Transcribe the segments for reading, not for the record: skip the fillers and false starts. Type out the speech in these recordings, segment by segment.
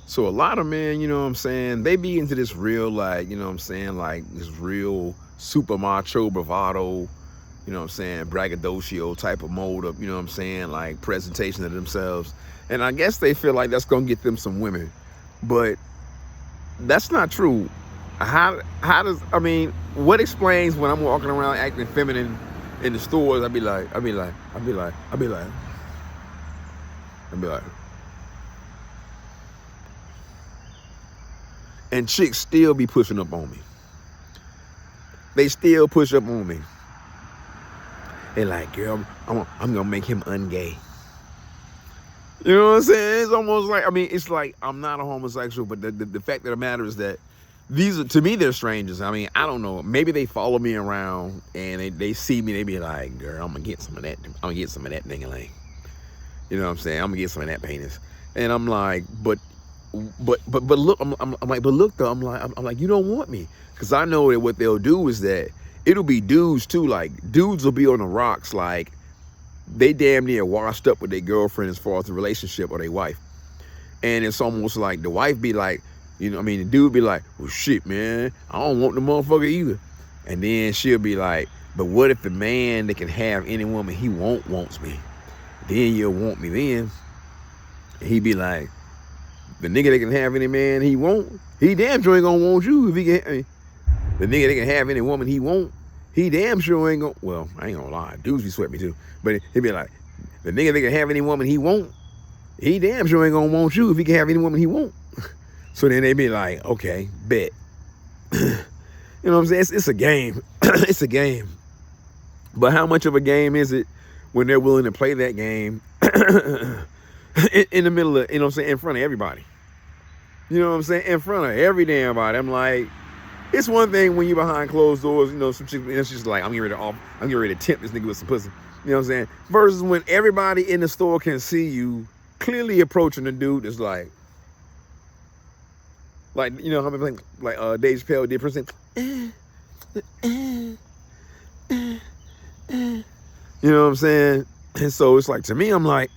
So a lot of men, you know what I'm saying, they be into this real, like, you know what I'm saying, like this real super macho bravado, you know what I'm saying, braggadocio type of mode of, you know what I'm saying, like presentation of themselves. And I guess they feel like that's gonna get them some women. But that's not true. How does, I mean, what explains when I'm walking around acting feminine in the stores? I'd be like, and chicks still be pushing up on me. They still push up on me. They like, girl, I'm gonna make him ungay. You know what I'm saying? It's almost like, I mean, it's like I'm not a homosexual, but the fact of the matter is that these are, to me, they're strangers. I mean, I don't know. Maybe they follow me around and they see me. They be like, girl, I'm gonna get some of that. I'm gonna get some of that ding-a-ling. You know what I'm saying? I'm gonna get some of that penis. And I'm like, but look, I'm like, but look though, I'm like, you don't want me, because I know that what they'll do is that it'll be dudes too. Like dudes will be on the rocks, like they damn near washed up with their girlfriend as far as the relationship or their wife, and it's almost like the wife be like, you know, I mean, the dude be like, well, shit, man, I don't want the motherfucker either, and then she'll be like, but what if the man that can have any woman he wants me? Then you'll want me then. And he be like, the nigga that can have any man he want, he damn sure ain't gonna want you if he can. I mean, the nigga that can have any woman he want, he damn sure ain't gonna. Well, I ain't gonna lie, dudes be sweating me too. But he be like, the nigga that can have any woman he want, he damn sure ain't gonna want you if he can have any woman he want. So then they be like, okay, bet. You know what I'm saying? It's a game. It's a game. But how much of a game is it when they're willing to play that game in the middle of, you know what I'm saying, in front of everybody? You know what I'm saying? In front of every damn body. I'm like, it's one thing when you behind closed doors, you know, some chick, it's just like, I'm getting ready to tempt this nigga with some pussy. You know what I'm saying? Versus when everybody in the store can see you clearly approaching the dude that's like, you know, how many like Dave Chappelle did, person. You know what I'm saying? And so it's like, to me, I'm like,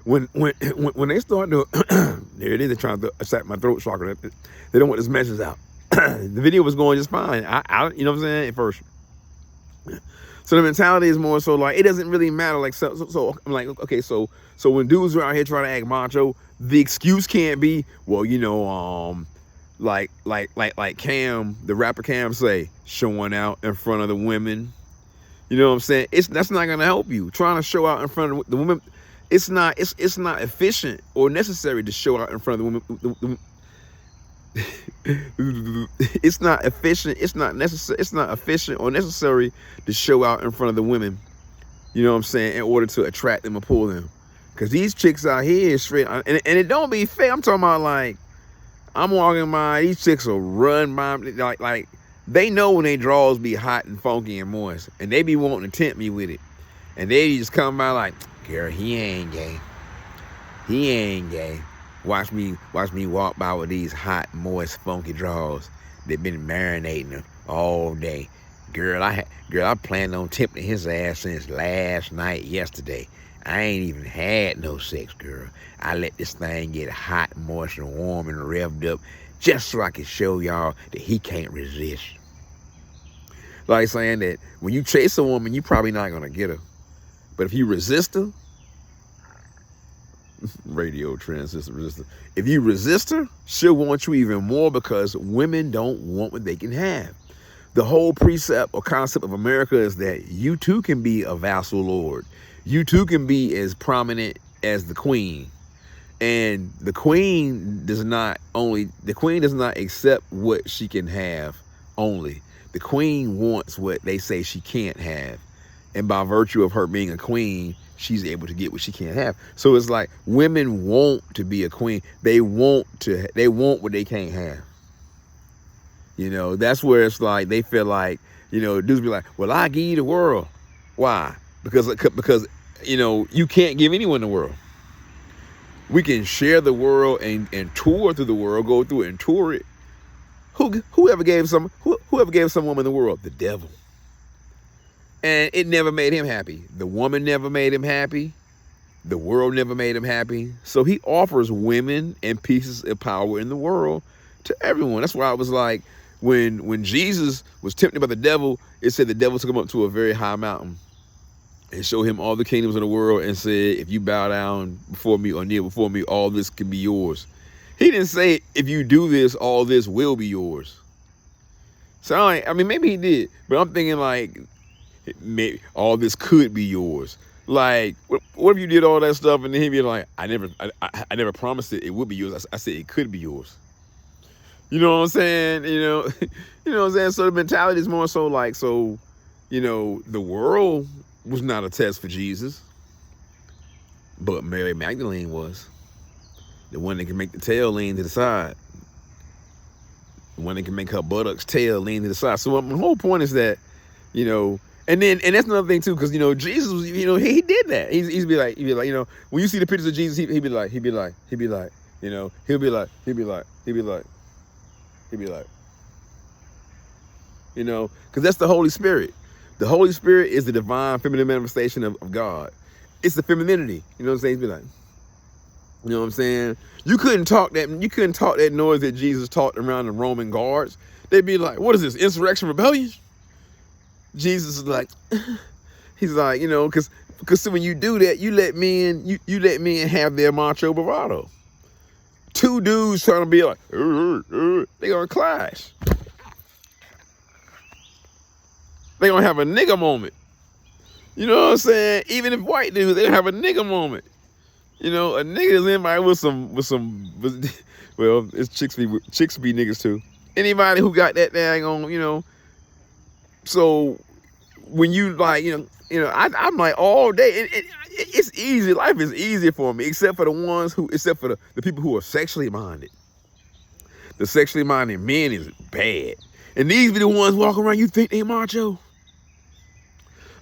when they start to, there it is, they're trying to attack my throat chakra. They don't want this message out. The video was going just fine. I you know what I'm saying, at first. So the mentality is more so like, it doesn't really matter. Like, so I'm like, okay, so when dudes are out here trying to act macho, the excuse can't be, well, you know, like Cam, the rapper Cam say, showing out in front of the women. You know what I'm saying? That's not gonna help you. Trying to show out in front of the women, it's not efficient or necessary to show out in front of the women. It's not efficient. It's not necessary. It's not efficient or necessary to show out in front of the women. You know what I'm saying? In order to attract them or pull them, because these chicks out here is straight, and it don't be fair. I'm talking about, like, I'm walking by, these chicks will run by, like they know when they draws be hot and funky and moist, and they be wanting to tempt me with it, and they just come by like, girl, he ain't gay. He ain't gay. Watch me walk by with these hot, moist, funky draws that been marinating all day. Girl, I planned on tempting his ass since last night, yesterday. I ain't even had no sex, girl. I let this thing get hot, moist, and warm and revved up just so I can show y'all that he can't resist. Like saying that when you chase a woman, you're probably not gonna get her. But if you resist her, radio transistor resistor, if you resist her, she'll want you even more, because women don't want what they can have. The whole precept or concept of America is that you too can be a vassal lord. You too can be as prominent as the queen. And the queen does not accept what she can have only. The queen wants what they say she can't have. And by virtue of her being a queen, she's able to get what she can't have. So it's like, women want to be a queen. They want what they can't have. You know, that's where it's like, they feel like, you know, dudes be like, well, I give you the world. Why? Because, you know, you can't give anyone the world. We can share the world and tour through the world, go through it and tour it. Whoever gave some woman the world? The devil. And it never made him happy. The woman never made him happy. The world never made him happy. So he offers women and pieces of power in the world to everyone. That's why I was like, when Jesus was tempted by the devil, it said the devil took him up to a very high mountain and showed him all the kingdoms of the world and said, if you bow down before me or kneel before me, all this can be yours. He didn't say, if you do this, all this will be yours. So I mean, maybe he did, but I'm thinking like, maybe all this could be yours. Like, what if you did all that stuff and then he'd be like, I never promised it would be yours. I said it could be yours. You know what I'm saying? You know what I'm saying? So the mentality is more so like, so, the world was not a test for Jesus, but Mary Magdalene was. The one that can make the tail lean to the side. The one that can make her buttocks tail lean to the side. So my whole point is that, and that's another thing too, because Jesus was, he did that. He'd be like, when you see the pictures of Jesus, he'd be like, because that's the Holy Spirit. The Holy Spirit is the divine feminine manifestation of God. It's the femininity. You know what I'm saying? He'd be like, you know what I'm saying? You couldn't talk that noise that Jesus talked around the Roman guards. They'd be like, what is this, insurrection, rebellion? Jesus is like, he's like, because when you do that, you let men have their macho bravado. Two dudes trying to be like, they gonna clash. They gonna have a nigga moment. You know what I'm saying? Even if white dudes, they have a nigga moment. A nigga is anybody with some, well, it's chicks be niggas too. Anybody who got that dang on, so when you like, I'm like all day, it's easy. Life is easy for me, except for the people who are sexually minded. The sexually minded men is bad. And these be the ones walking around, you think they macho?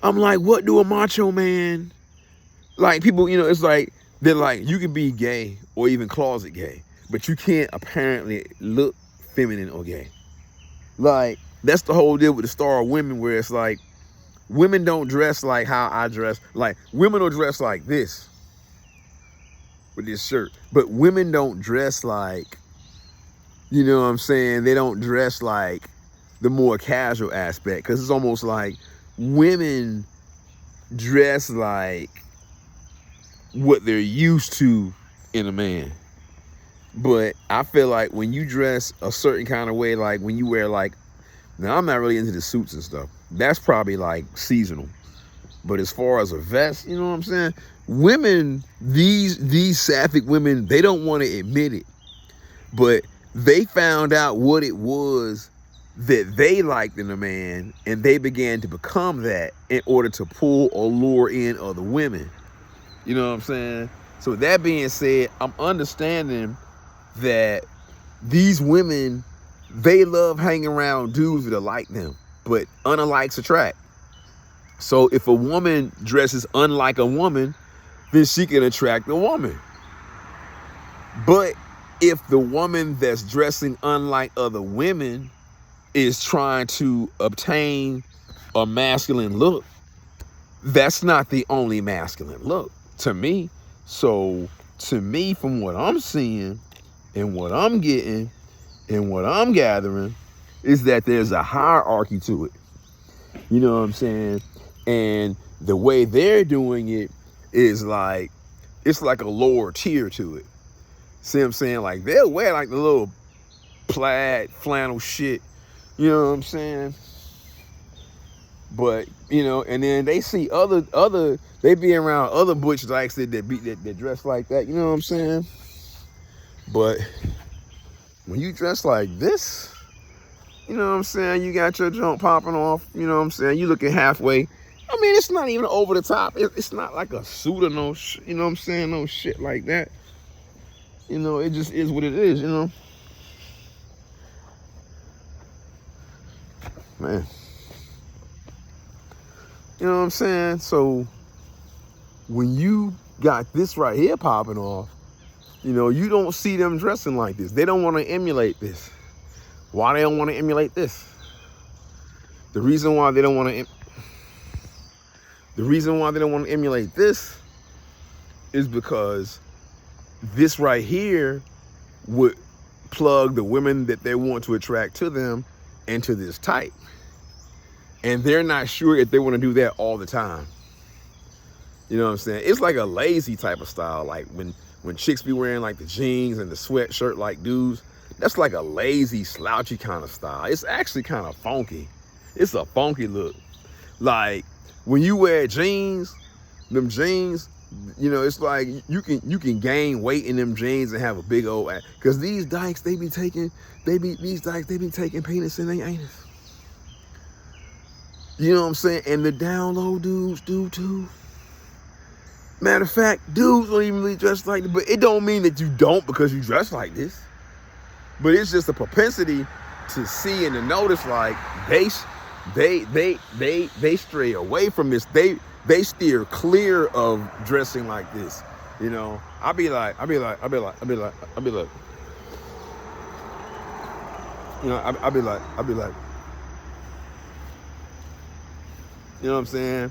I'm like, what do a macho man, like people, it's like, they're like, you can be gay or even closet gay, but you can't apparently look feminine or gay. Like, that's the whole deal with the Star of Women, where it's like, women don't dress like how I dress. Like, women will dress like this with this shirt, but women don't dress like, you know what I'm saying? They don't dress like the more casual aspect, because it's almost like women dress like what they're used to in a man. But I feel like when you dress a certain kind of way, like when you wear like, now I'm not really into the suits and stuff. That's probably like seasonal. But as far as a vest, you know what I'm saying? Women, these sapphic women, they don't want to admit it. But they found out what it was that they liked in a man, and they began to become that in order to pull or lure in other women. You know what I'm saying? So with that being said, I'm understanding that these women, they love hanging around dudes that are like them, but unalikes attract. So if a woman dresses unlike a woman, then she can attract a woman. But if the woman that's dressing unlike other women is trying to obtain a masculine look, that's not the only masculine look to me. So to me, from what I'm seeing and what I'm getting and what I'm gathering, is that there's a hierarchy to it. You know what I'm saying? And the way they're doing it is like, it's like a lower tier to it. See what I'm saying? Like, they'll wear like the little plaid flannel shit. You know what I'm saying? But, and then they see they be around other butch dykes that dress like that. You know what I'm saying? But when you dress like this, you know what I'm saying? You got your junk popping off. You know what I'm saying? You looking halfway. I mean, it's not even over the top. It's not like a suit or no, you know what I'm saying? No shit like that. It just is what it is, Man. You know what I'm saying? So when you got this right here popping off, you don't see them dressing like this. They don't want to emulate this. Why they don't want to emulate this? The reason why they don't want to emulate this is because this right here would plug the women that they want to attract to them into this type. And they're not sure if they want to do that all the time. You know what I'm saying? It's like a lazy type of style. Like when chicks be wearing like the jeans and the sweatshirt like dudes, that's like a lazy, slouchy kind of style. It's actually kind of funky. It's a funky look. Like when you wear jeans, them jeans, you know, it's like you can gain weight in them jeans and have a big old ass. Cause these dykes, they be taking penis in their anus. You know what I'm saying? And the down low dudes do too. Matter of fact, dudes don't even really dress like this, but it don't mean that you don't because you dress like this. But it's just a propensity to see and to notice, like they stray away from this. They steer clear of dressing like this. You know, I'll be like, you know, I'll be like, you know what I'm saying?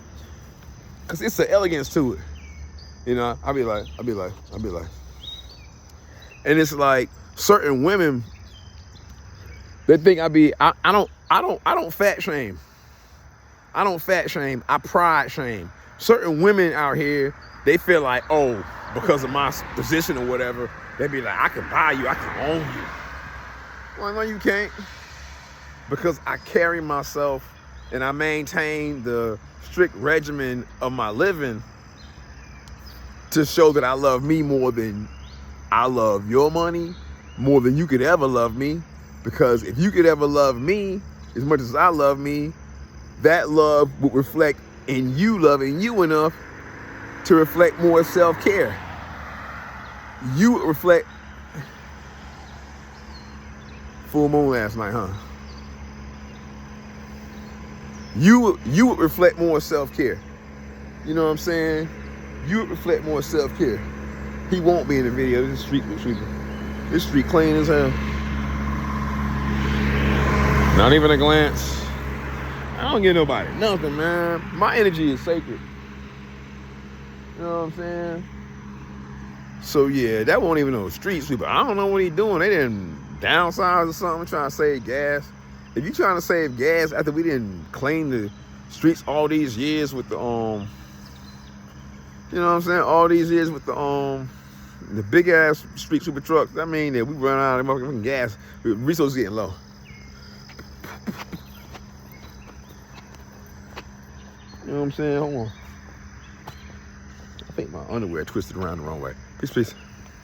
Cause it's an elegance to it. You know, I'll be like. And it's like certain women, they think I don't fat shame. I don't fat shame, I pride shame. Certain women out here, they feel like, oh, because of my position or whatever, they be like, I can buy you, I can own you. Well, no, you can't. Because I carry myself and I maintain the strict regimen of my living to show that I love me more than I love your money, more than you could ever love me. Because if you could ever love me as much as I love me, that love would reflect in you loving you enough to reflect more self-care. You would reflect full moon last night, huh? You would reflect more self-care. You know what I'm saying? You would reflect more self-care. He won't be in the video. This street clean as hell. Not even a glance. I don't give nobody nothing, man. My energy is sacred. You know what I'm saying? So yeah, that won't even know street sweeper. I don't know what he doing. They didn't downsize or something, trying to save gas. If you trying to save gas after we didn't clean the streets all these years with the you know what I'm saying? All these years with the big ass street sweeper trucks. That mean that we run out of motherfucking gas. Resources getting low. You know what I'm saying? Hold on. I think my underwear twisted around the wrong way. Peace, peace.